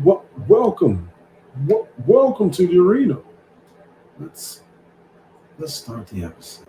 Welcome, welcome to the arena. Let's let's start the episode.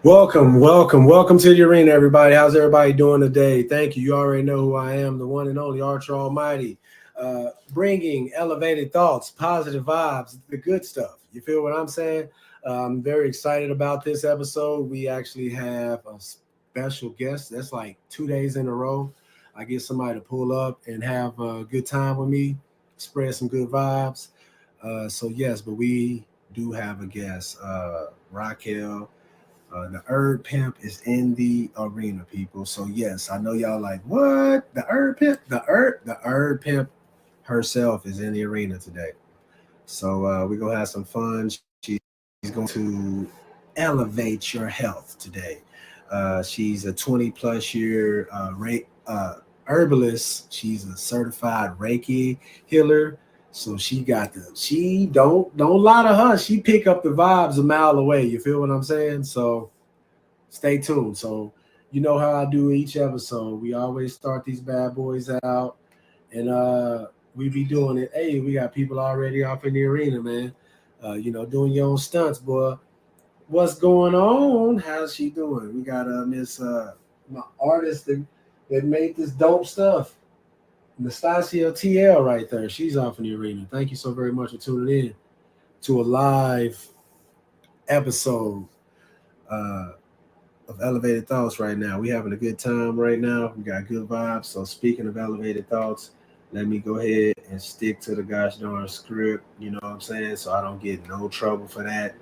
Welcome, welcome to the arena, everybody. How's everybody doing today? Thank you. You already know who I am, the one and only Archer Almighty, bringing elevated thoughts, positive vibes, the good stuff. You feel what I'm saying? I'm very excited about this episode. We actually have a special guest. That's like 2 days in a row. I get somebody to pull up and have a good time with me, spread some good vibes. So yes, but we do have a guest, Raquel. The Pimp is in the arena, people. So yes, I know y'all like what the Pimp, the Pimp herself is in the arena today. So we're gonna have some fun. She's going to elevate your health today. She's a 20 plus year herbalist. She's a certified Reiki healer. So she don't lie to her. She pick up the vibes a mile away. You feel what I'm saying? So stay tuned. So you know how I do each episode. We always start these bad boys out, and we be doing it. Hey, we got people already off in the arena, man. Doing your own stunts, boy. What's going on? How's she doing? We got Miss my artist that made this dope stuff. Nastasia TL right there. She's off in the arena. Thank you so very much for tuning in to a live episode of Elevated Thoughts right now. We having a good time right now. We got good vibes. So speaking of elevated thoughts, let me go ahead and stick to the gosh darn script. You know what I'm saying? So I don't get no trouble for that.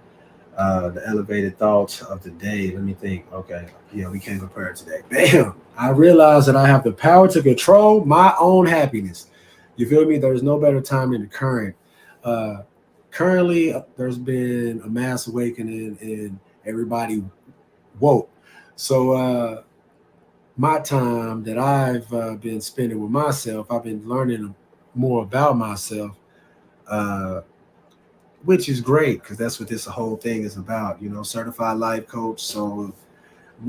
The elevated thoughts of the day. Let me think. Okay, yeah, we came prepared today. Bam! I realized that I have the power to control my own happiness. You feel me? There's no better time than the current. Currently, there's been a mass awakening and everybody woke. So my time that I've been spending with myself, I've been learning more about myself. Uh, which is great because that's what this whole thing is about, certified life coach. So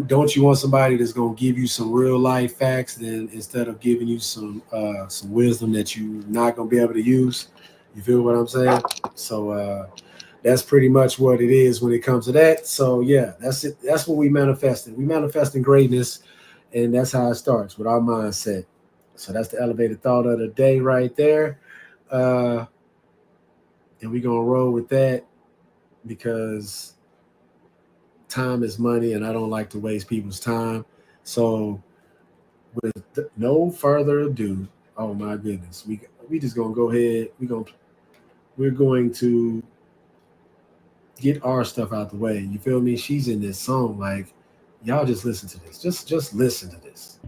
don't you want somebody that's going to give you some real life facts then instead of giving you some wisdom that you're not going to be able to use? You feel what I'm saying? So that's pretty much what it is when it comes to that. So yeah, that's it. That's what we manifesting. We manifesting greatness, and that's how it starts with our mindset. So that's the elevated thought of the day right there. Uh, and we're gonna roll with that because time is money and I don't like to waste people's time. So with no further ado, oh my goodness, we just gonna go ahead. We're going to get our stuff out the way. You feel me? She's in this song. Like y'all just listen to this. Just listen to this.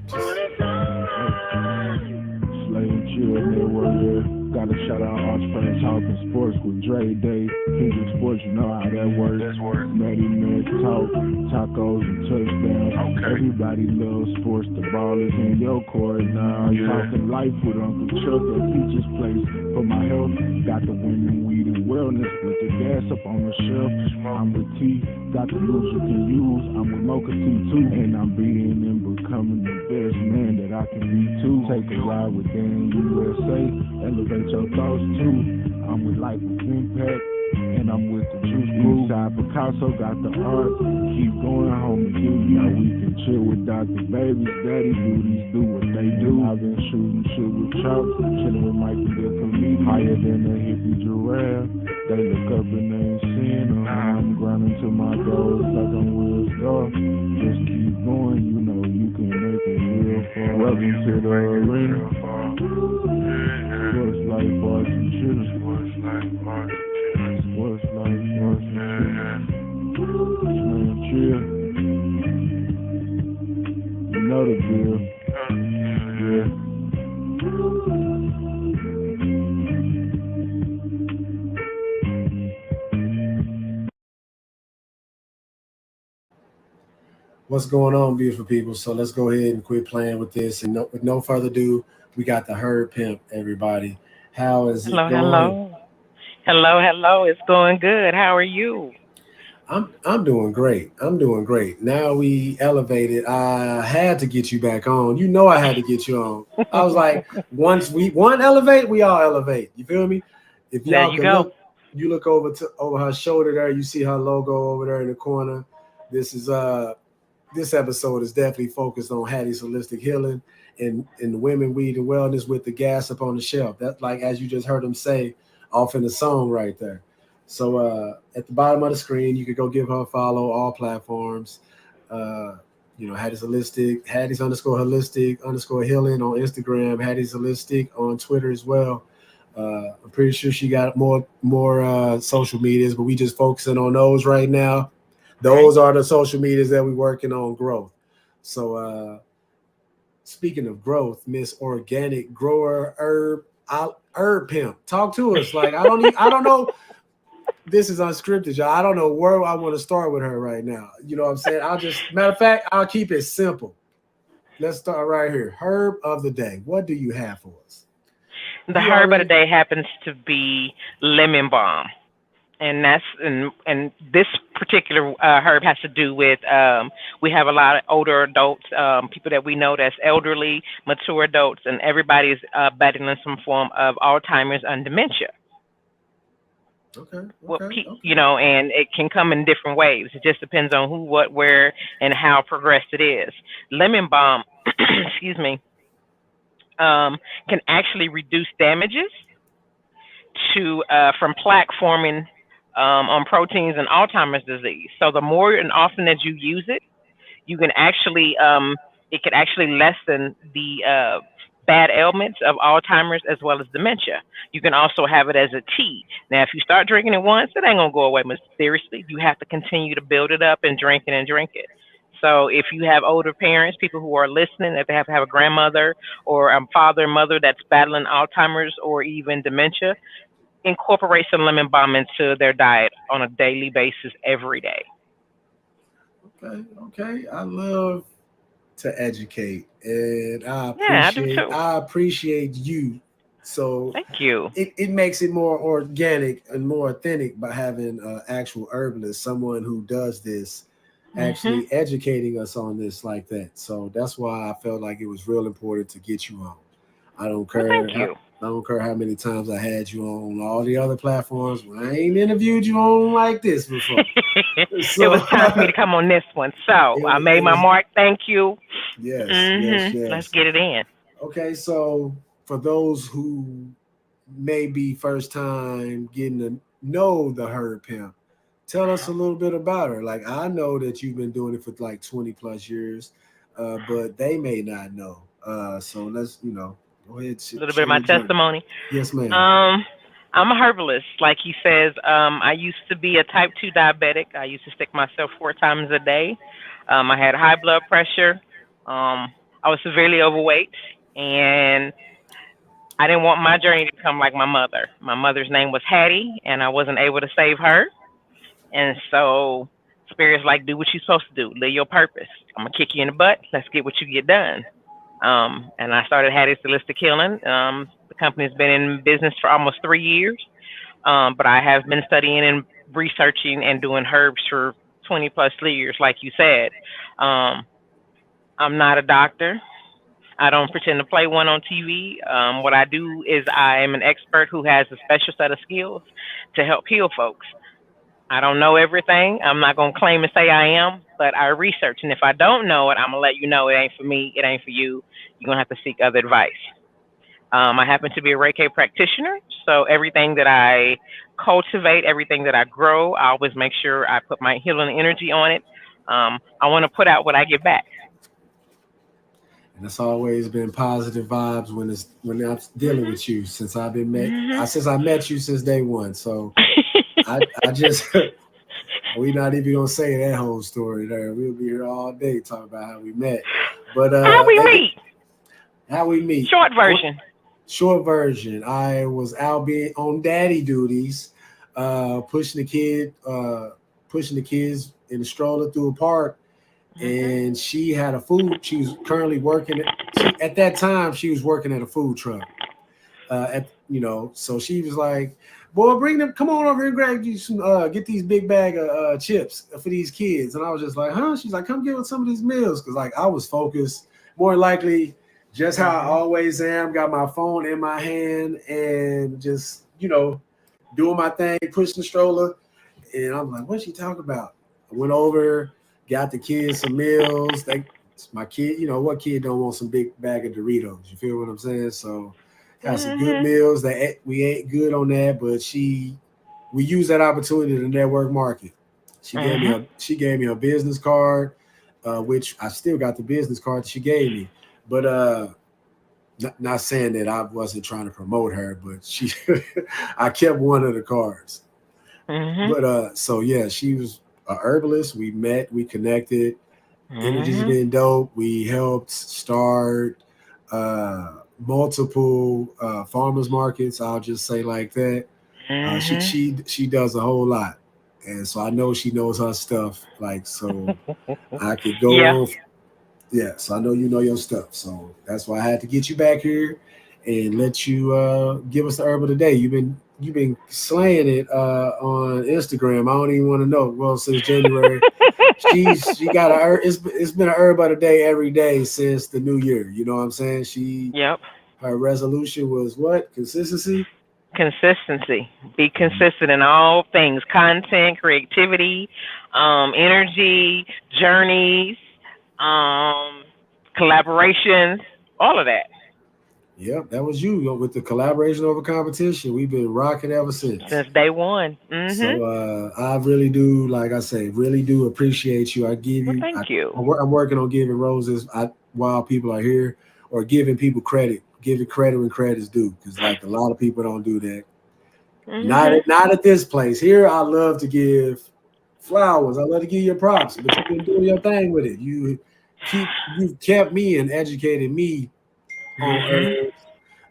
Gotta shout out Entrepreneurs Talking Sports with Dre Day. Kendrick Sports, you know how that works. Matty Man Talk, tacos and touchdowns. Okay. Everybody loves sports. The ball is in your court now. Talking life with Uncle Chuck at Peaches Place. For my health, got the women, weed, and wellness. With the gas up on the shelf. I'm with T, got the moves you can use. I'm with Mocha T too. And I'm being and becoming the best man that I can be too. Take a ride with Dan USA. Elevate your with those two. I'm with Life with Impact, and I'm with the Juice Group. Eastside Picasso got the art. Keep going, homie. Now we can chill with Dr. Babies. Daddy duties do what they do. I've been shooting shit with Chuck, chilling with Mikey the comedian. Higher than a hippie giraffe. They look up and they ain't seeing them. I'm grinding to my goals like I'm Will Star. Just keep going, you know you can make it real far. Welcome to the arena. Sports life, bars and chitters. Sports life, bars and chitters. Sports life, bars and chitters. Man, chill. You know the deal. Yeah. What's going on, beautiful people? So let's go ahead and quit playing with this. And with no further ado, we got the Herd Pimp, everybody. How is it going? Hello. It's going good. How are you? I'm doing great. Now we elevated. I had to get you back on. You know I had to get you on. I was like, once one elevate, we all elevate. You feel me? If y'all can look over her shoulder there, you see her logo over there in the corner. This episode is definitely focused on Hattie's holistic healing and women, weed, and wellness with the gas up on the shelf. That's like, as you just heard him say off in the song right there. So at the bottom of the screen, you could go give her a follow, all platforms. Hattie's holistic, Hattie's _holistic _healing on Instagram, Hattie's holistic on Twitter as well. I'm pretty sure she got more social medias, but we just focusing on those right now. Those are the social medias that we're working on growth. So speaking of growth, Miss Organic Grower Herb Pimp, talk to us. Like I don't know. This is unscripted, y'all. I don't know where I want to start with her right now. You know what I'm saying? Matter of fact, I'll keep it simple. Let's start right here. Herb of the day. What do you have for us? The herb of the day happens to be lemon balm. And this particular herb has to do with we have a lot of older adults, people that we know that's elderly, mature adults, and everybody is battling some form of Alzheimer's and dementia. Okay. And it can come in different ways. It just depends on who, what, where, and how progressed it is. Lemon balm, excuse me, can actually reduce damages from plaque forming on proteins and Alzheimer's disease. So the more and often that you use it, you can actually it can actually lessen the bad ailments of Alzheimer's as well as dementia. You can also have it as a tea. Now, if you start drinking it once, it ain't gonna go away mysteriously. You have to continue to build it up and drink it. So if you have older parents, people who are listening, if they have a grandmother or a father and mother that's battling Alzheimer's or even dementia, incorporate some lemon balm into their diet on a daily basis every day. Okay. I love to educate, and I appreciate you. So thank you. It makes it more organic and more authentic by having an actual herbalist, someone who does this, actually educating us on this like that. So that's why I felt like it was real important to get you on. I don't care. Thank you. I don't care how many times I had you on all the other platforms. I ain't interviewed you on like this before. So, it was time for me to come on this one. So I made my mark. Thank you. Yes. Let's get it in. Okay, so for those who may be first time getting to know the Herd Pimp, tell us a little bit about her. Like, I know that you've been doing it for like 20 plus years, but they may not know. So let's, go ahead. A little bit of my testimony. Yes, ma'am. I'm a herbalist. Like he says, I used to be a type 2 diabetic. I used to stick myself 4 times a day. I had high blood pressure. I was severely overweight, and I didn't want my journey to become like my mother. My mother's name was Hattie, and I wasn't able to save her. And so Spirit's like, do what you're supposed to do. Live your purpose. I'm going to kick you in the butt. Let's get what you get done. And I started Hattie's Holistic Healing. The company's been in business for almost 3 years. But I have been studying and researching and doing herbs for 20 plus years, like you said. I'm not a doctor. I don't pretend to play one on TV. What I do is I am an expert who has a special set of skills to help heal folks. I don't know everything. I'm not going to claim and say I am, but I research. And if I don't know it, I'm going to let you know it ain't for me. It ain't for you. You're going to have to seek other advice. I happen to be a Reiki practitioner, so everything that I cultivate, everything that I grow, I always make sure I put my healing energy on it. I want to put out what I get back. And it's always been positive vibes when I'm dealing with you since I've been since I met you since day one. So I just we're not even gonna say that whole story there. We'll be here all day talking about how we met. But how we meet. Short version. Short version. I was out being on daddy duties, pushing the kids in the stroller through a park. And she had a food. She was currently working at that time. She was working at a food truck. So she was like, "Boy, come on over here and grab you some. Get these big bag of chips for these kids." And I was just like, "Huh?" She's like, "Come get with some of these meals," because like I was focused, more likely, just how I always am. Got my phone in my hand and just doing my thing, pushing the stroller. And I'm like, "What's she talking about?" I went over. Got the kids some meals. My kid, what kid don't want some big bag of Doritos? You feel what I'm saying? So got some good meals. We ate good on that, but we used that opportunity to network market. She gave me a business card, which I still got the business card she gave me. But not saying that I wasn't trying to promote her, but I kept one of the cards. But so yeah, she was a herbalist. We met, we connected. Energy's been dope. We helped start multiple farmers markets. I'll just say like that. She does a whole lot, and so I know she knows her stuff. Like so, I could go on. Yeah, so I know you know your stuff. So that's why I had to get you back here and let you give us the herb of the day. You've been slaying it on Instagram. I don't even want to know. Well, since January, she got a herb. It's been a herb of the day every day since the new year. You know what I'm saying? Her resolution was what? Consistency. Be consistent in all things: content, creativity, energy, journeys, collaborations, all of that. Yep, that was you with the collaboration over competition. We've been rocking ever since day one. So I really do, like I say, really do appreciate you. I give you. Thank you. I'm working on giving roses while people are here, or giving people credit, giving credit when credit's due, because like a lot of people don't do that. Not at this place. Here, I love to give flowers. I love to give you props, but you've been doing your thing with it. You've kept me and educated me on herbs.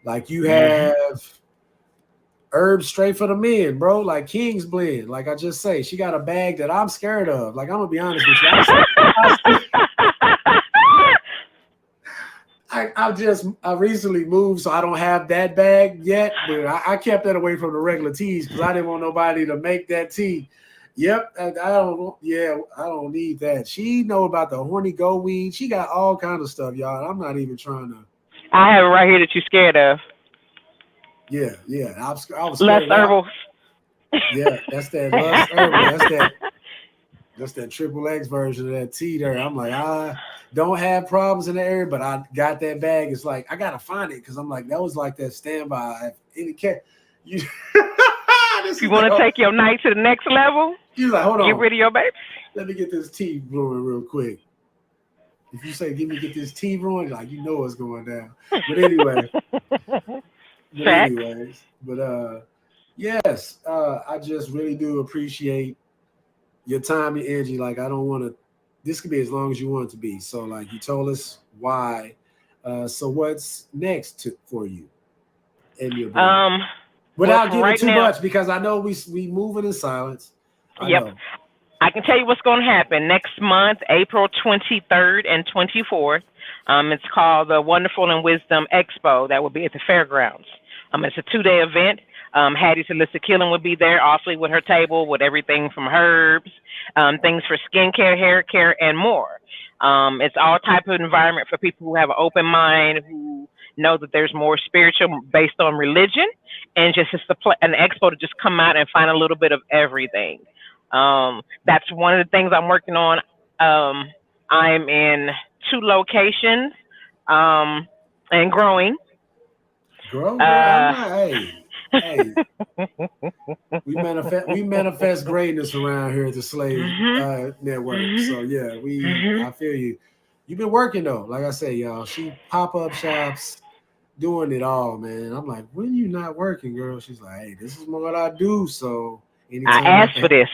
Like you have herbs straight for the men, bro. Like King's Blend. Like I just say, she got a bag that I'm scared of. Like I'm gonna be honest with you. I recently moved, so I don't have that bag yet. But I kept that away from the regular teas because I didn't want nobody to make that tea. Yep, I don't need that. She know about the horny goat weed. She got all kind of stuff, y'all. I'm not even trying to. I have it right here that you're scared of. Yeah. I was scared. Lust herbal. Yeah, that's that lust herbal. That's that triple X version of that tea there. I'm like, I don't have problems in the area, but I got that bag. It's like I gotta find it because I'm like, that was like that standby. You want to take your night to the next level? He's like, hold on. Get rid of your baby. Let me get this tea brewing real quick. If you say, get this tea brewing, like, you know what's going down. But anyway. Yes, I just really do appreciate your time and energy. Like, I don't want to, this could be as long as you want it to be. So, like, you told us why. So what's next for you in your brand? Without giving too much, because I know we moving in silence. I can tell you what's going to happen next month, April 23rd and 24th. It's called the Wonderful and Wisdom Expo. That will be at the fairgrounds. It's a 2-day event. Hattie's Holistic Healing will be there, obviously, with her table, with everything from herbs, things for skincare, hair care, and more. It's all type of environment for people who have an open mind, who know that there's more spiritual based on religion, and just it's an expo to just come out and find a little bit of everything. That's one of the things I'm working on. I'm in 2 locations, and growing. Girl, I'm not. Hey, we manifest greatness around here at the Slave Network. So yeah, I feel you. You've been working though, like I say, y'all. She pop-up shops, doing it all, man. I'm like, when you not working, girl? She's like, hey, this is what I do. So anytime I asked for this.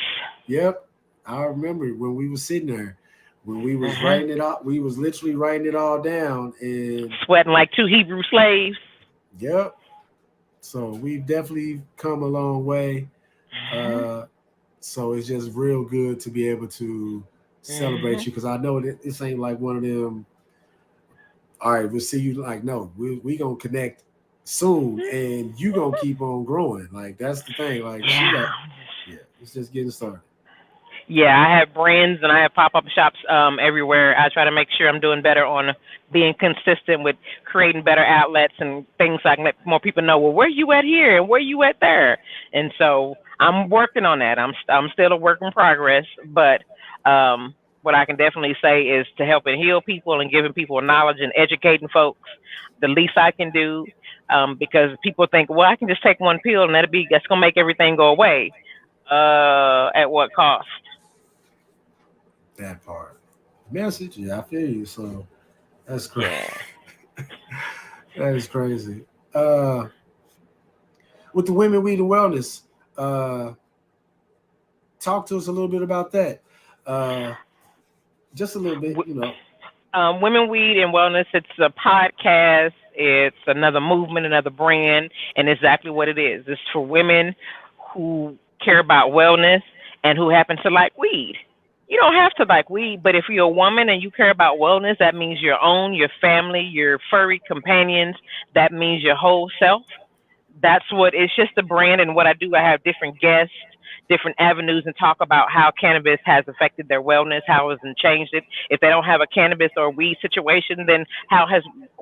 Yep, I remember when we was sitting there. When we was writing it out, we was literally writing it all down and sweating like 2 Hebrew slaves. Yep. So we've definitely come a long way. So it's just real good to be able to celebrate you, because I know that this ain't like one of them. All right, we'll see you. Like, no, we gonna connect soon, and you gonna keep on growing. Like that's the thing. Like it's just getting started. Yeah, I have brands and I have pop-up shops everywhere. I try to make sure I'm doing better on being consistent with creating better outlets and things so I can let more people know, well, where you at here and where you at there. And so I'm working on that. I'm still a work in progress, but what I can definitely say is to help and heal people and giving people knowledge and educating folks, the least I can do, because people think, well, I can just take one pill and that's gonna make everything go away. At what cost? That part. Message, yeah, I feel you. So that's crazy. Yeah. That is crazy. With the Women, Weed, and Wellness, talk to us a little bit about that. Just a little bit, you know. Women, Weed, and Wellness, it's a podcast. It's another movement, another brand, and exactly what it is. It's for women who care about wellness and who happen to like weed. You don't have to like weed, but if you're a woman and you care about wellness, that means your own, your family, your furry companions. That means your whole self. That's what it's just a brand. And what I do, I have different guests, different avenues, and talk about how cannabis has affected their wellness, how it has changed it. If they don't have a cannabis or weed situation, then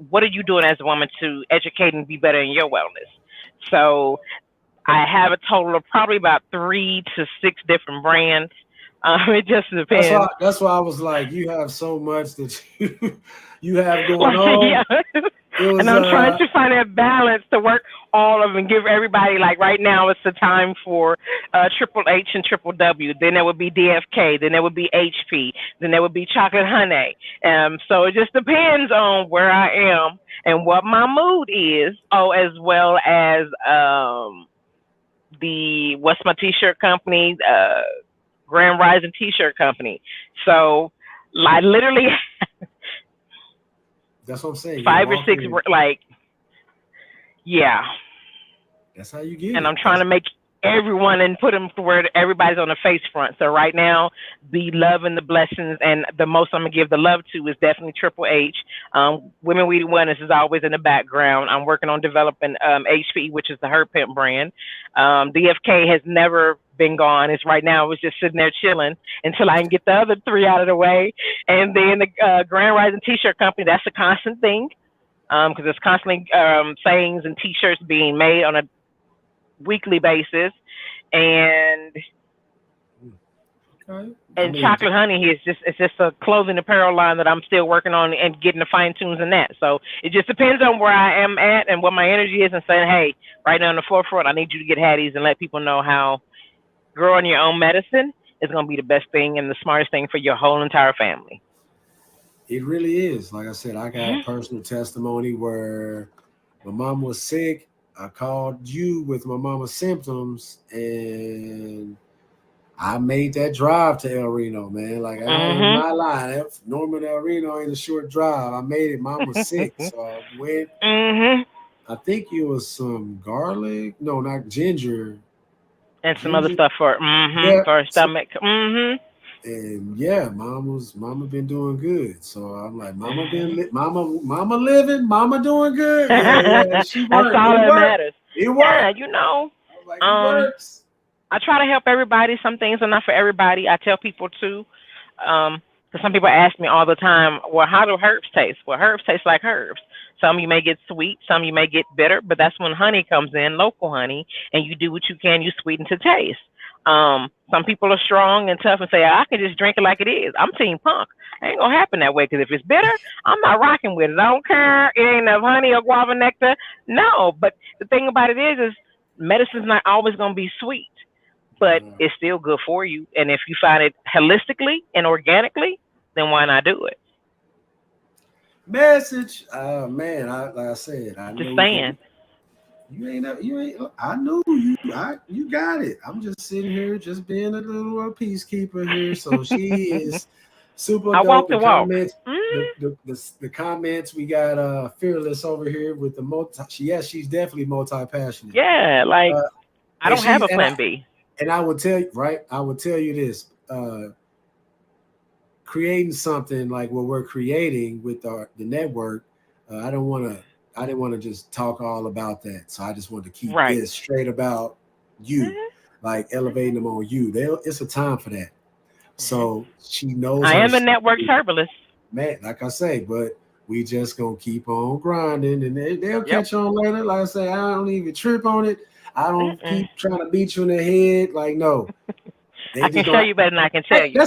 what are you doing as a woman to educate and be better in your wellness? So I have a total of probably about 3 to 6 different brands. It just depends. That's why I was like, you have so much that you have going on. Yeah. And I'm trying to find that balance to work all of them and give everybody, like right now it's the time for Triple H and Triple W. Then there would be DFK. Then there would be HP. Then there would be Chocolate Honey. So it just depends on where I am and what my mood is. Oh, as well as what's my t-shirt company? Grand Rising T-shirt company. So, like literally, that's what I'm saying. 5 or 6, like, yeah. That's how you get. And I'm trying to make everyone and put them to where everybody's on the face front. So right now, the love and the blessings, and the most I'm gonna give the love to is definitely Triple H. Women, Weed, and Wellness is always in the background. I'm working on developing HP, which is the Her Pimp brand. DFK has never been gone. It's right now. It was just sitting there chilling until I can get the other 3 out of the way. And then the Grand Rising T-shirt company, that's a constant thing, because there's constantly sayings and T-shirts being made on a weekly basis. And Chocolate Honey is just a clothing apparel line that I'm still working on and getting the fine tunes in that. So it just depends on where I am at and what my energy is, and saying, hey, right now in the forefront, I need you to get Hattie's and let people know how growing your own medicine is going to be the best thing and the smartest thing for your whole entire family. It really is. Like I said, I got a personal testimony where my mom was sick. I called you with my mama's symptoms, and I made that drive to El Reno, man. Like, I am not lying. Norman El Reno ain't a short drive. I made it. Mom was sick, so I went. I think it was some garlic. No, not ginger. And some other stuff for her stomach. And yeah, mama been doing good. So I'm like, mama living, mama doing good. Yeah, she worked. That's all that matters. It worked. Yeah, you know. I was like, it works. I try to help everybody. Some things are not for everybody. I tell people too, Because some people ask me all the time, well, how do herbs taste? Well, herbs taste like herbs. Some you may get sweet, some you may get bitter, but that's when honey comes in, local honey, and you do what you can, you sweeten to taste. Some people are strong and tough and say, I can just drink it like it is. I'm team punk. It ain't gonna happen that way because if it's bitter, I'm not rocking with it. I don't care. It ain't enough honey or guava nectar. No, but the thing about it is medicine's not always gonna be sweet, but it's still good for you. And if you find it holistically and organically, then why not do it? Message. Man, like I said, I Just know saying. you ain't. I knew you got it. I'm just sitting here, just being a little peacekeeper here. So she is super I dope. walk the walk. Comments, the comments we got. Fearless over here with the multi. She's definitely multi-passionate. Yeah, like I don't have a plan B. And I would tell you, right? I would tell you this. Creating something like what we're creating with the network, I didn't want to just talk all about that. So I just wanted to keep this straight about you, like elevating them on you. It's a time for that. So she knows. I am a network herbalist. Man, like I say, but we just gonna keep on grinding, and they'll catch on later. Like I say, I don't even trip on it. I don't keep trying to beat you in the head. Like, no. I can show you better than I can tell you.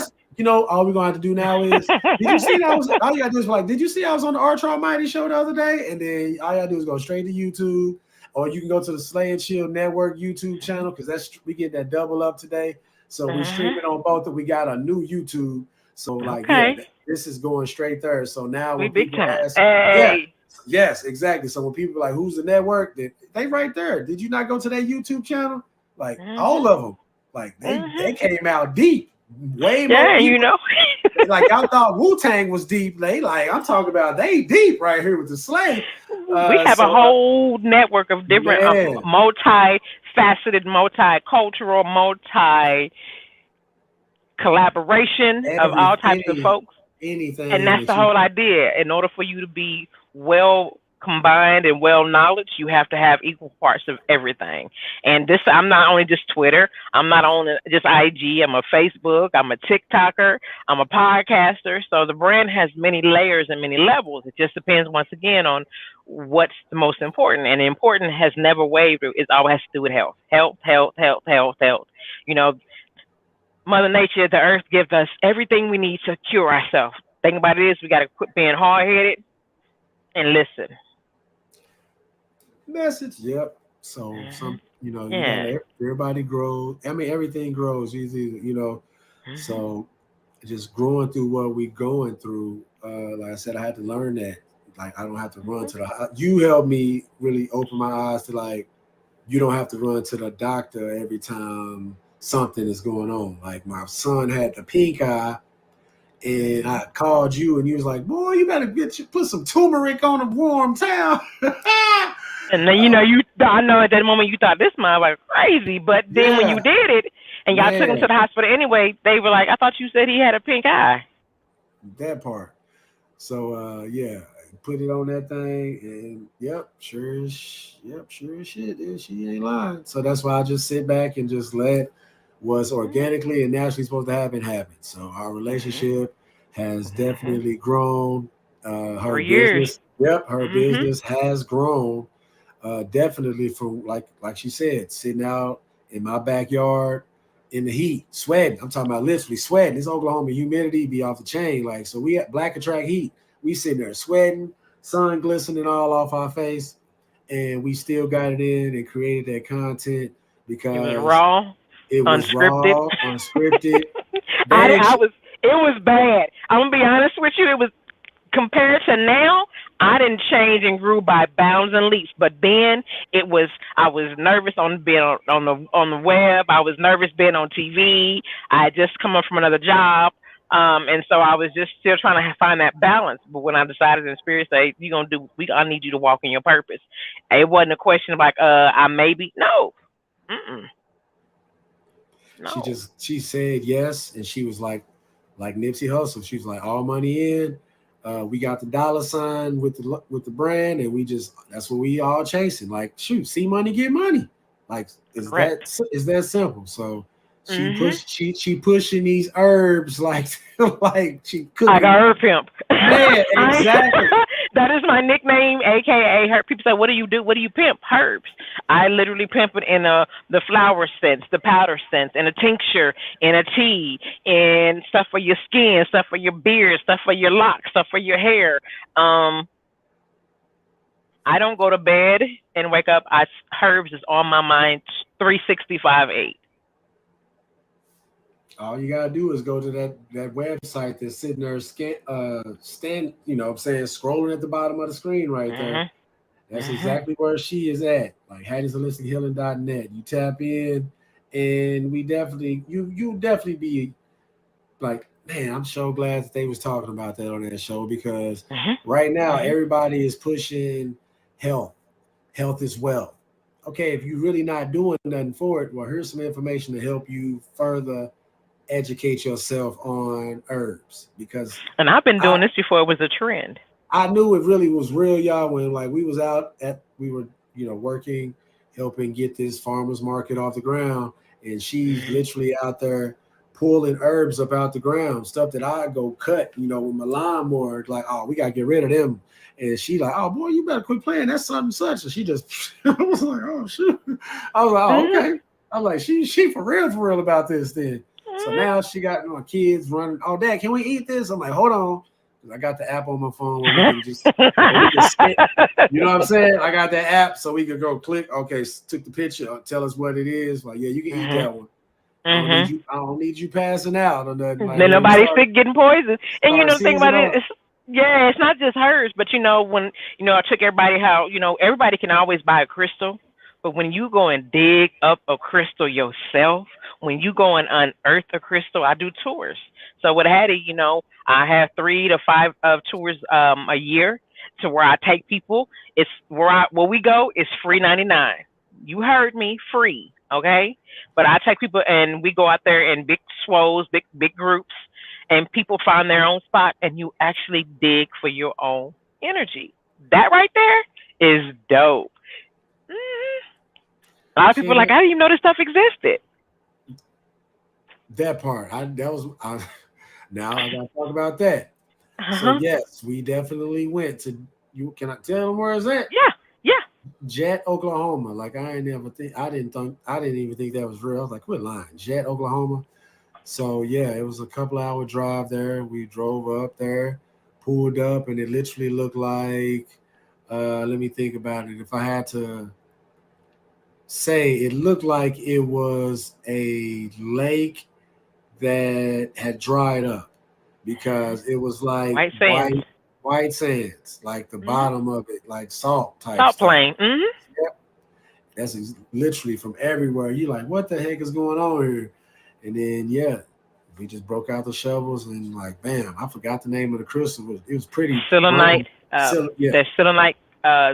All we're gonna have to do now is, did you see that? All you gotta do is did you see I was on the Archer Almighty show the other day? And then all you gotta do is go straight to YouTube, or you can go to the Slay and Chill Network YouTube channel, because we get that double up today. So we're streaming on both, and we got a new YouTube. So this is going straight there. So now when people ask, yes, exactly. So when people are like, who's the network? They right there. Did you not go to that YouTube channel? Like all of them, like they came out deep. Way more people. You know. Like I thought Wu-Tang was deep. I'm talking about they deep right here with the Slay. We have a whole network of different multi-faceted, multicultural, multi-collaboration of all types of folks. Anything. And that's the whole idea. In order for you to be well combined and well knowledge, you have to have equal parts of everything. And this, I'm not only just Twitter, I'm not only just IG, I'm a Facebook, I'm a TikToker, I'm a podcaster. So the brand has many layers and many levels. It just depends once again on what's the most important. And important has never wavered. It always has to do with health. Health. You know, Mother Nature, the earth gives us everything we need to cure ourselves. Thing about it is we got to quit being hard-headed and listen. Message. Yep. So everybody grows. I mean, everything grows. So just growing through what we going through. Like I said, I had to learn that. Like I don't have to run to the. You helped me really open my eyes to like, you don't have to run to the doctor every time something is going on. Like my son had the pink eye. And I called you, and you was like, "Boy, you better put some turmeric on a warm towel." And then I know at that moment you thought this man was crazy, but then when you did it, and y'all took him to the hospital anyway, they were like, "I thought you said he had a pink eye." That part. So put it on that thing, and sure as shit, she ain't lying. So that's why I just sit back and just let what's organically and naturally supposed to happen. So our relationship has definitely grown. Her business, her business has grown. Definitely from like she said, sitting out in my backyard in the heat, sweating. I'm talking about literally sweating. This Oklahoma humidity be off the chain. Like, so we at Black Attract Heat. We sitting there sweating, sun glistening all off our face, and we still got it in and created that content because it was raw. It was unscripted. Raw, unscripted. It was bad. I'm gonna be honest with you. It was compared to now. I didn't change and grew by bounds and leaps. But then I was nervous on being on the web. I was nervous being on TV. I had just come up from another job. And so I was just still trying to find that balance. But when I decided in spirit, say, I need you to walk in your purpose. It wasn't a question of like, I maybe, no. No. She said yes. And she was like Nipsey Hussle. She was like, all money in. We got the dollar sign with the brand. And that's what we all chasing. Like, shoot, see money, get money. Like, it's that simple. So She pushing these herbs like like she cooking. I got her pimp. Yeah, exactly. That is my nickname, aka her. People say, "What do you do? What do you pimp?" Herbs. I literally pimp it in the flower scents, the powder scents, in a tincture, in a tea, and stuff for your skin, stuff for your beard, stuff for your locks, stuff for your hair. I don't go to bed and wake up. Herbs is on my mind 365/8. All you gotta do is go to that website that's sitting there you know what I'm saying, scrolling at the bottom of the screen right there. That's exactly where she is at. Like Hattie'sHolisticHealing.net. You tap in and we definitely you'll definitely be like, man, I'm so glad that they was talking about that on that show, because right now everybody is pushing health. Health is wealth. Okay, if you're really not doing nothing for it, well, here's some information to help you further educate yourself on herbs, because I've been doing this before it was a trend. I knew it really was real, y'all, when like we were working, helping get this farmer's market off the ground, and she's literally out there pulling herbs up out the ground, stuff that I go cut, with my lawnmower, like, oh, we gotta get rid of them. And she like, oh boy, you better quit playing. That's something such. And she just I was like, oh shoot. I was like, oh, okay. I'm like, she for real about this then. So now she got my kids running. Oh, Dad, can we eat this? I'm like, hold on. I got the app on my phone where we can just, you know what I'm saying? I got that app so we could go click. Okay, took the picture. Tell us what it is. Like, yeah, you can eat that one. I don't need you passing out or nothing. Like, then nobody's sick getting poisoned. And the thing about it is, it's not just hers, but when I took everybody how everybody can always buy a crystal, but when you go and dig up a crystal yourself, when you go and unearth a crystal, I do tours. So with Hattie, I have 3 to 5 tours a year to where I take people. It's where we go is free 99. You heard me, free, okay? But I take people and we go out there in big swolls, big groups, and people find their own spot, and you actually dig for your own energy. That right there is dope. A lot of people are like, I didn't even know this stuff existed. That part, now I gotta talk about that. So yes, we definitely went to. Can I tell them where it's at? Yeah. Jet, Oklahoma. Like I didn't even think that was real. I was like, quit lying. Jet, Oklahoma. So yeah, it was a couple hour drive there. We drove up there, pulled up, and it literally looked like. Let me think about it. If I had to say, it looked like it was a lake that had dried up, because it was like white sands, like the bottom of it, like salt plain. Yep. That's literally from everywhere. You like, what the heck is going on here? And then we just broke out the shovels and like, bam! I forgot the name of the crystal. It was pretty selenite. There's selenite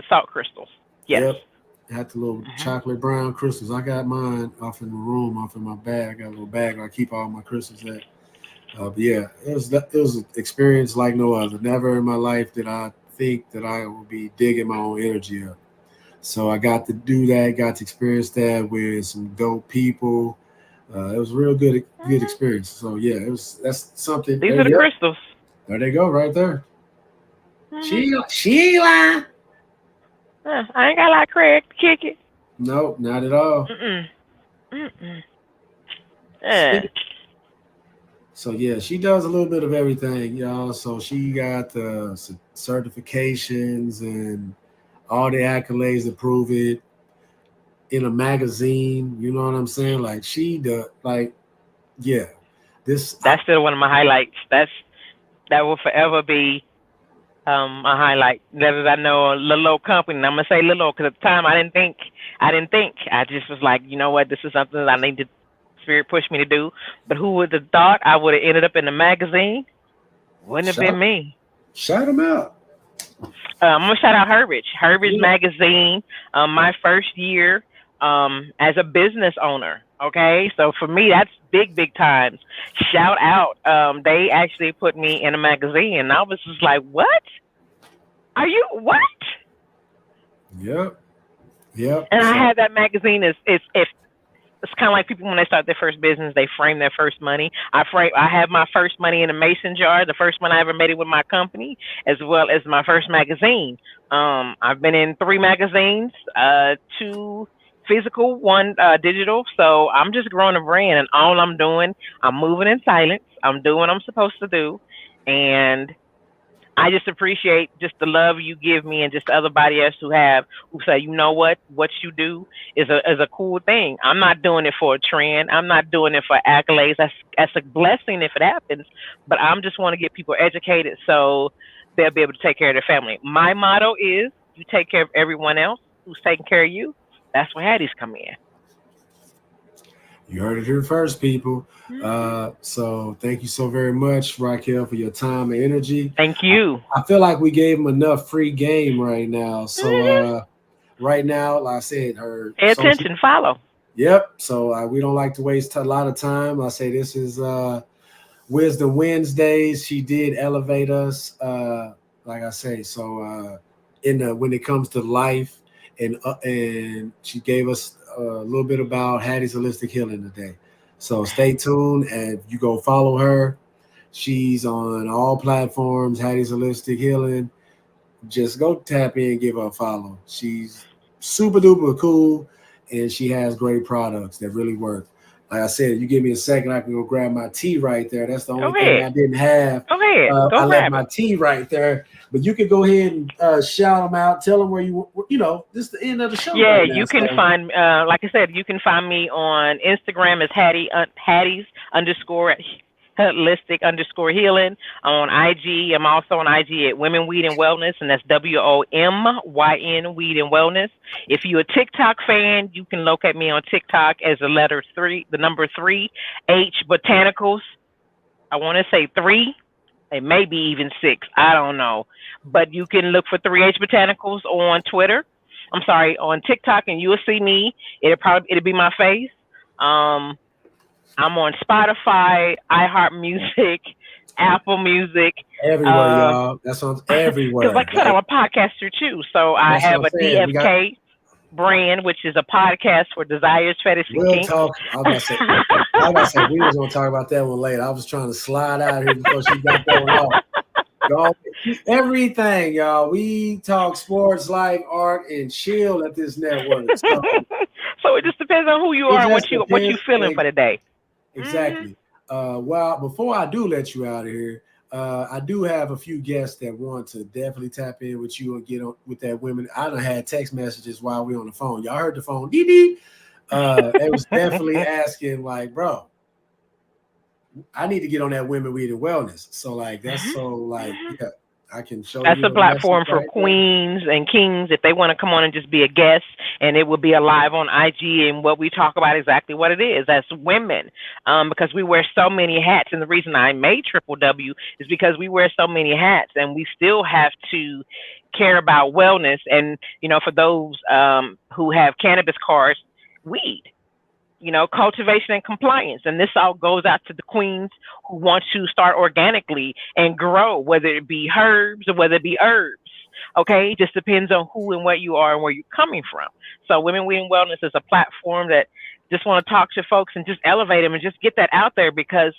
salt crystals. Yes. Yep. Had the little chocolate brown crystals. I got mine off in the room, off in my bag. I got a little bag where I keep all my crystals at. But yeah, it was an experience like no other. Never in my life did I think that I would be digging my own energy up. So I got to do that, got to experience that with some dope people. It was a real good experience. So yeah, that's something. These are the crystals. There they go, right there. Sheila. I ain't got a lot of Craig to kick it. Nope, not at all. So yeah, she does a little bit of everything, y'all. So she got the certifications and all the accolades to prove it in a magazine. You know what I'm saying? Like she does. Like, yeah, that's still one of my highlights. That will forever be a highlight. That is, I know a little old company, and I'm gonna say little because at the time I didn't think. I just was like, you know what, this is something that I need to. Spirit pushed me to do. But who would have thought I would have ended up in the magazine? Wouldn't have been me. Shout them out. I'm gonna shout out Herbage Magazine. My first year as a business owner. Okay, so for me that's big times. Shout out. They actually put me in a magazine, and I was just like, "What? Are you what?" Yep. And I had that magazine. If it's kind of like people when they start their first business, they frame their first money. I have my first money in a mason jar. The first one I ever made it with my company, as well as my first magazine. I've been in 3 magazines, 2 physical, 1 digital. So I'm just growing a brand, and all I'm doing, I'm moving in silence. I'm doing what I'm supposed to do, and I just appreciate just the love you give me and just everybody else who say, you know what you do is a cool thing. I'm not doing it for a trend. I'm not doing it for accolades. That's a blessing if it happens, but I'm just want to get people educated so they'll be able to take care of their family. My motto is you take care of everyone else who's taking care of you. That's where Hattie's come in. You heard it here first, people. So thank you so very much, Raquel, for your time and energy. Thank you. I feel like we gave them enough free game right now. So right now, like I said, pay attention, follow. Yep. So we don't like to waste a lot of time. I say this is Wisdom Wednesdaze. She did elevate us, like I say. So when it comes to life, and she gave us a little bit about Hattie's Holistic Healing today. So stay tuned, and you go follow her. She's on all platforms, Hattie's Holistic Healing. Just go tap in and give her a follow. She's super duper cool, and she has great products that really work. Like I said, you give me a second, I can go grab my tea right there. That's the only thing I didn't have. Go ahead. I left my tea right there. But you can go ahead and shout them out. Tell them where this is the end of the show. Yeah, right now, you can find, like I said, you can find me on Instagram as Hattie's _holistic _healing. I'm on IG. I'm also on IG at Women, Weed, and Wellness, and that's WOMYN, Weed and Wellness. If you're a TikTok fan, you can locate me on TikTok as the number 3, H Botanicals. I want to say 3. It may be even 6. I don't know. But you can look for 3H Botanicals on Twitter. I'm sorry, on TikTok, and you'll see me. It'll be my face. I'm on Spotify, iHeartMusic, Apple Music. Everywhere, y'all. That's on everywhere. Because like I said, I'm a podcaster too. So I have a DFK brand, which is a podcast for desires, fetish, and kinks. Talk. I was about to say we was gonna talk about that one later. I was trying to slide out here before she got going off. Everything, y'all. We talk sports, life, art, and chill at this network. So it just depends on who you are and what you feeling for the day. Exactly. Well, before I do let you out of here, I do have a few guests that want to definitely tap in with you and get on with that women. I done had text messages while we on the phone. Y'all heard the phone. Dee. They was definitely asking, like, bro, I need to get on that Women, Weed, and Wellness. So like that's yeah, I can show that's you. That's a platform for queens and kings if they want to come on and just be a guest, and it will be alive on IG, and what we talk about exactly what it is as women, because we wear so many hats. And the reason I made Triple W is because we wear so many hats, and we still have to care about wellness. And for those who have cannabis cards, weed. Cultivation and compliance. And this all goes out to the queens who want to start organically and grow, whether it be herbs or whether it be herbs. Okay, it just depends on who and what you are and where you're coming from. So Women, Weed, and Wellness is a platform that just want to talk to folks and just elevate them and just get that out there, because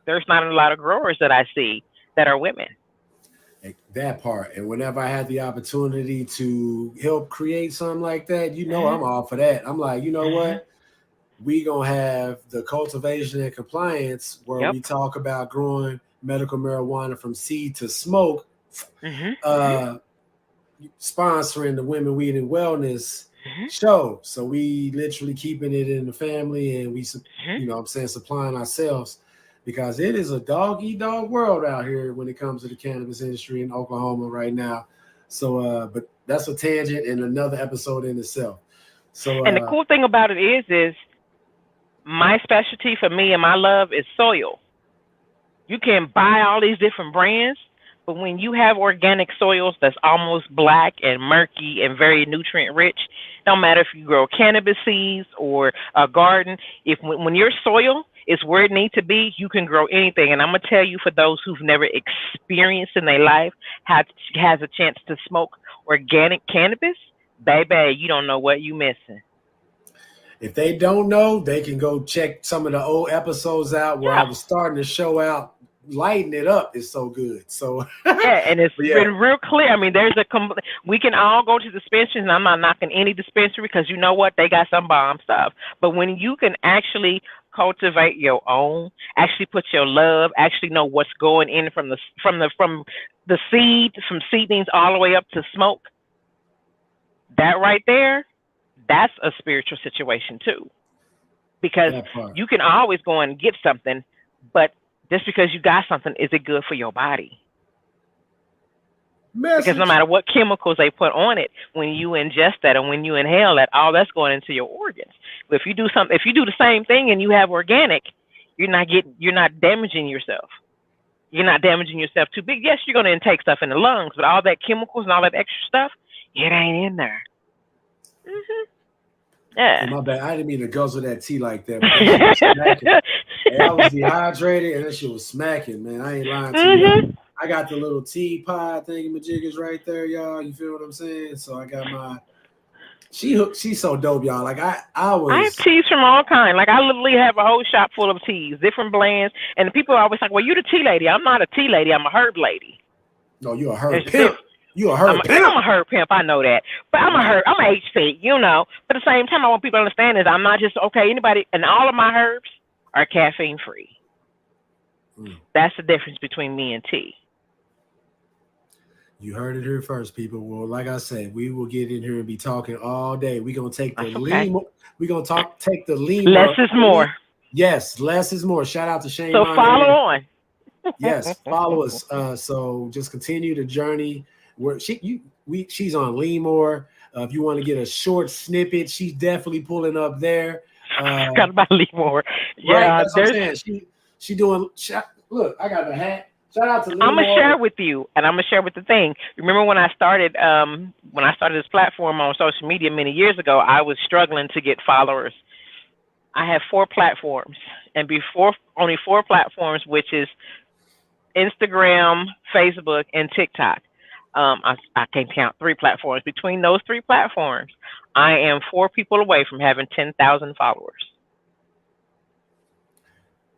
there's not a lot of growers that I see that are women. That part. And whenever I had the opportunity to help create something like that, I'm all for that. I'm like, you know what? We gonna have the cultivation and compliance where we talk about growing medical marijuana from seed to smoke, sponsoring the Women, Weed, and Wellness show. So we literally keeping it in the family, and we, supplying ourselves, because it is a dog-eat-dog world out here when it comes to the cannabis industry in Oklahoma right now. So, but that's a tangent and another episode in itself. So, and the cool thing about it is my specialty for me and my love is soil. You can buy all these different brands, but when you have organic soils that's almost black and murky and very nutrient rich, don't matter if you grow cannabis seeds or a garden, when your soil is where it needs to be, you can grow anything. And I'm going to tell you, for those who've never experienced in their life has a chance to smoke organic cannabis, baby, you don't know what you're missing. if they don't know, they can go check some of the old episodes out where I was starting to show out. Lighten it up is so good. So yeah, and it's been real clear. I mean, we can all go to dispensaries, and I'm not knocking any dispensary because you know what, they got some bomb stuff. But when you can actually cultivate your own, actually put your love, actually know what's going in from the seed, from seedlings all the way up to smoke, that right there, that's a spiritual situation too. Because you can always go and get something, but just because you got something, is it good for your body? Because no matter what chemicals they put on it, when you ingest that and when you inhale that, all that's going into your organs. But if you do the same thing and you have organic, you're not damaging yourself. You're not damaging yourself too big. Yes, you're going to intake stuff in the lungs, but all that chemicals and all that extra stuff, it ain't in there. Mm-hmm. Yeah. My bad. I didn't mean to guzzle that tea like that. But that shit was smacking. I was dehydrated and that shit was smacking, man. I ain't lying to you. I got the little teapot thingy-majiggers right there, y'all. You feel what I'm saying? So I got my. She's so dope, y'all. Like I have teas from all kinds. Like I literally have a whole shop full of teas, different blends. And people are always like, "Well, you the tea lady." I'm not a tea lady. I'm a herb lady. No, you're a herb pimp. You a herb pimp. I'm a herb pimp. I know that, but I'm a HP. You know. But at the same time, I want people to understand is I'm not just anybody. And all of my herbs are caffeine free. That's the difference between me and tea. You heard it here first, people. Well, like I said, we will get in here and be talking all day. We're gonna take the lean. We're gonna take the lean. Less is more. Yes, less is more. Shout out to Shane. So follow on. Yes, follow us. So just continue the journey. Where she's on Lean More. If you want to get a short snippet, she's definitely pulling up there. Got about Lean More. Yeah, right, that's what I'm saying. She doing. Look, I got the hat. Shout out to Lean I'm gonna More. share with you, and I'm gonna share with the thing. Remember when I started this platform on social media many years ago? I was struggling to get followers. I have 4 platforms, and only 4 platforms, which is Instagram, Facebook, and TikTok. I can count 3 platforms. Between those 3 platforms, I am 4 people away from having 10,000 followers.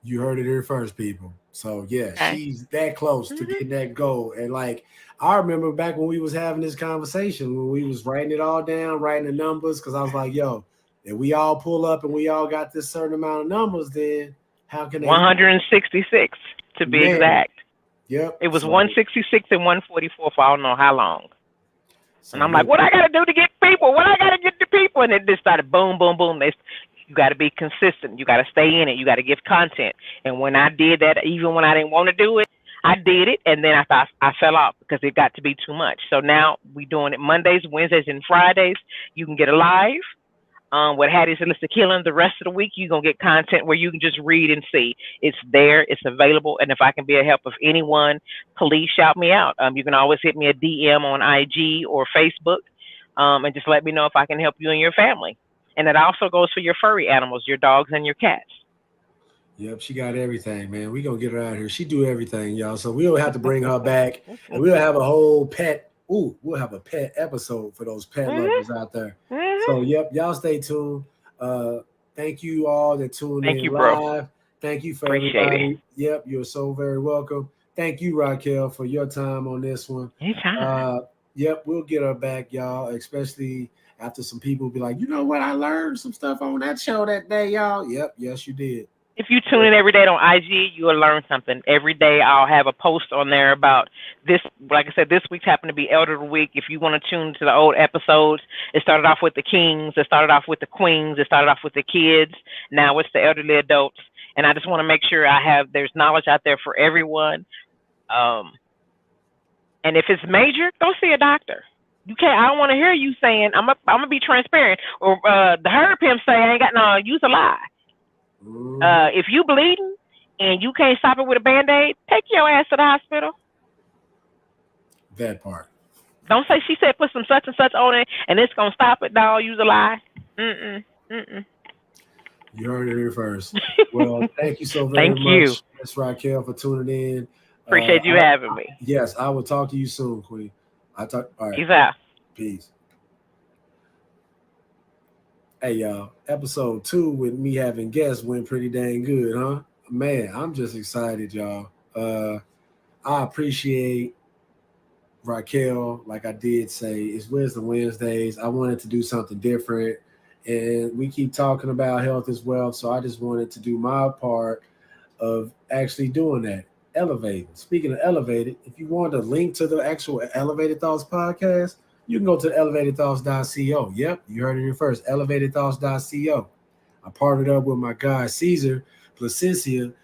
You heard it here first, people. So yeah, she's that close to getting that goal. And like I remember back when we was having this conversation, when we was writing it all down, writing the numbers, because I was like, yo, if we all pull up and we all got this certain amount of numbers, then how can 166 to be exact. Yep. It was 166 and 144 for I don't know how long. And I'm like, what I got to do to get people? What I got to get the people? And it just started boom, boom, boom. You got to be consistent. You got to stay in it. You got to give content. And when I did that, even when I didn't want to do it, I did it. And then I fell off because it got to be too much. So now we're doing it Mondays, Wednesdays, and Fridays. You can get a live with Hattie's Holistic Healing. The rest of the week, you're going to get content where you can just read and see. It's there. It's available. And if I can be a help of anyone, please shout me out. You can always hit me a DM on IG or Facebook and just let me know if I can help you and your family. And it also goes for your furry animals, your dogs and your cats. Yep, she got everything, man. We're going to get her out here. She do everything, y'all. So we'll have to bring her back. And we'll have a whole pet. We'll have a pet episode for those pet lovers out there. So, yep, y'all stay tuned. Thank you all that tuned in live. Bro. Thank you for everybody. It. Yep, you're so very welcome. Thank you, Raquel, for your time on this one. Anytime. Yep, we'll get her back, y'all, especially after some people be like, you know what, I learned some stuff on that show that day, y'all. Yep, yes, you did. If you tune in every day on IG, you will learn something. Every day I'll have a post on there about this. Like I said, this week's happened to be Elder of the Week. If you want to tune to the old episodes, it started off with the kings. It started off with the queens. It started off with the kids. Now it's the elderly adults. And I just want to make sure there's knowledge out there for everyone. And if it's major, go see a doctor. You can't. I don't want to hear you saying I'm gonna be transparent. Or the herb pimp say I ain't got no. Use a lie. If you bleeding and you can't stop it with a Band-Aid, take your ass to the hospital. That part. Don't say she said put some such and such on it and it's gonna stop it. Dog, use a lie. You heard it here first. Well, thank you so very much. Thank you, Miss Raquel, for tuning in. Appreciate you having me. Yes, I will talk to you soon, Queen. All right. Peace out. Peace. Hey, y'all, episode 2 with me having guests went pretty dang good, huh? Man, I'm just excited, y'all. I appreciate Raquel, like I did say, it's Wisdom Wednesdays. I wanted to do something different, and we keep talking about health as well. So I just wanted to do my part of actually doing that, elevating. Speaking of elevated, if you want a link to the actual Elevated Thoughts podcast, you can go to elevatedthoughts.co. Yep, you heard it here first, elevatedthoughts.co. I partnered up with my guy Caesar Placencia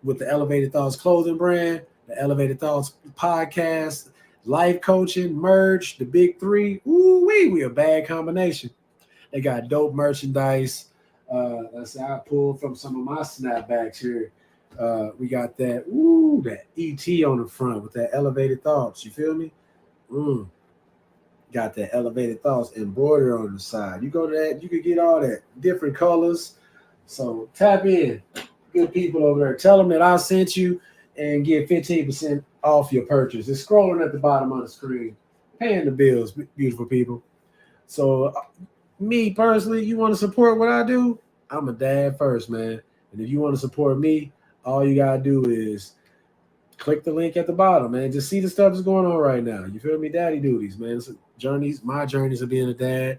with the Elevated Thoughts clothing brand, the Elevated Thoughts podcast, life coaching, merge, the big three. Ooh, we a bad combination. They got dope merchandise. Let's say I pulled from some of my snapbacks here. We got that ET on the front with that elevated thoughts. You feel me? Got that elevated thoughts embroidered on the side. You go to that, you could get all that different colors. So tap in, good people over there. Tell them that I sent you and get 15% off your purchase. It's scrolling at the bottom of the screen. Paying the bills, beautiful people. So me personally, you want to support what I do? I'm a dad first, man. And if you want to support me, all you gotta do is click the link at the bottom, man. Just see the stuff that's going on right now. You feel me? Daddy duties, man. It's journeys, my journeys of being a dad,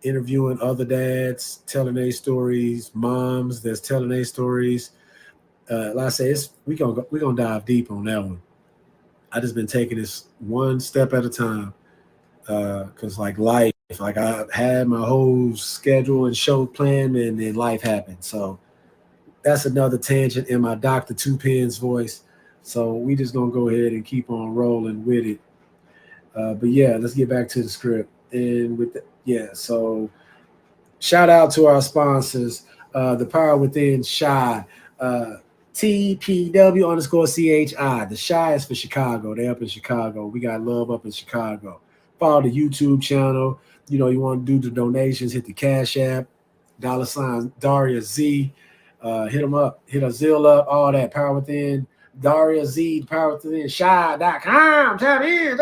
interviewing other dads, telling their stories, moms that's telling their stories. Like I say, we're gonna dive deep on that one. I just been taking this one step at a time. Because like life, like I had my whole schedule and show planned, and then life happened. So that's another tangent in my Dr. Two Pens voice. So we just gonna go ahead and keep on rolling with it. But yeah, let's get back to the script. And so shout out to our sponsors, the Power Within Shy, TPW_CHI. The Shy is for Chicago. They up in Chicago. We got love up in Chicago. Follow the YouTube channel. You know, you want to do the donations, hit the Cash App, $ Daria Z. Hit them up, hit a Zill up, all that. Power Within, Daria Z, Power Within, Shy.com. Tap in.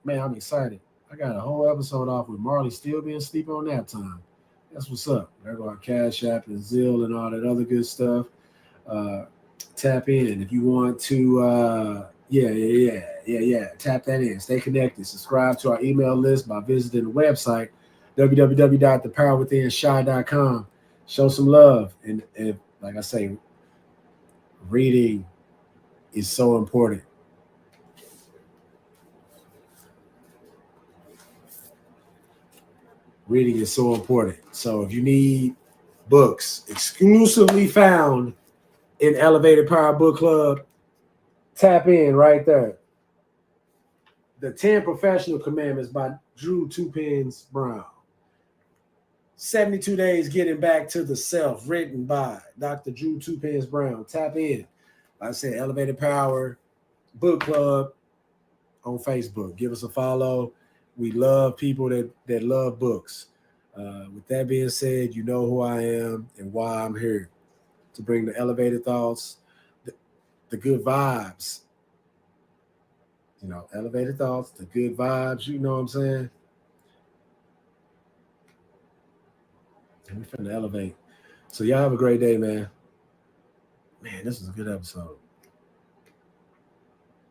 Man, I'm excited. I got a whole episode off with Marley still being asleep on nap time. That's what's up. There go our Cash App and Zill and all that other good stuff. Tap in if you want to. Tap that in. Stay connected. Subscribe to our email list by visiting the website www.thepowerwithinshy.com. Show some love, and like I say, reading is so important. Reading is so important. So if you need books exclusively found in Elevated Power Book Club, tap in right there. The 10 Professional Commandments by Drew Two Pens Brown. 72 Days Getting Back to the Self, written by Dr. Drew Two Pens Brown. Tap in. Like I said, Elevated Power Book Club on Facebook. Give us a follow. We love people that love books. With that being said, you know who I am and why I'm here. To bring the elevated thoughts, the good vibes. You know, elevated thoughts, the good vibes, you know what I'm saying? And we're finna elevate. So y'all have a great day, man. Man, this is a good episode.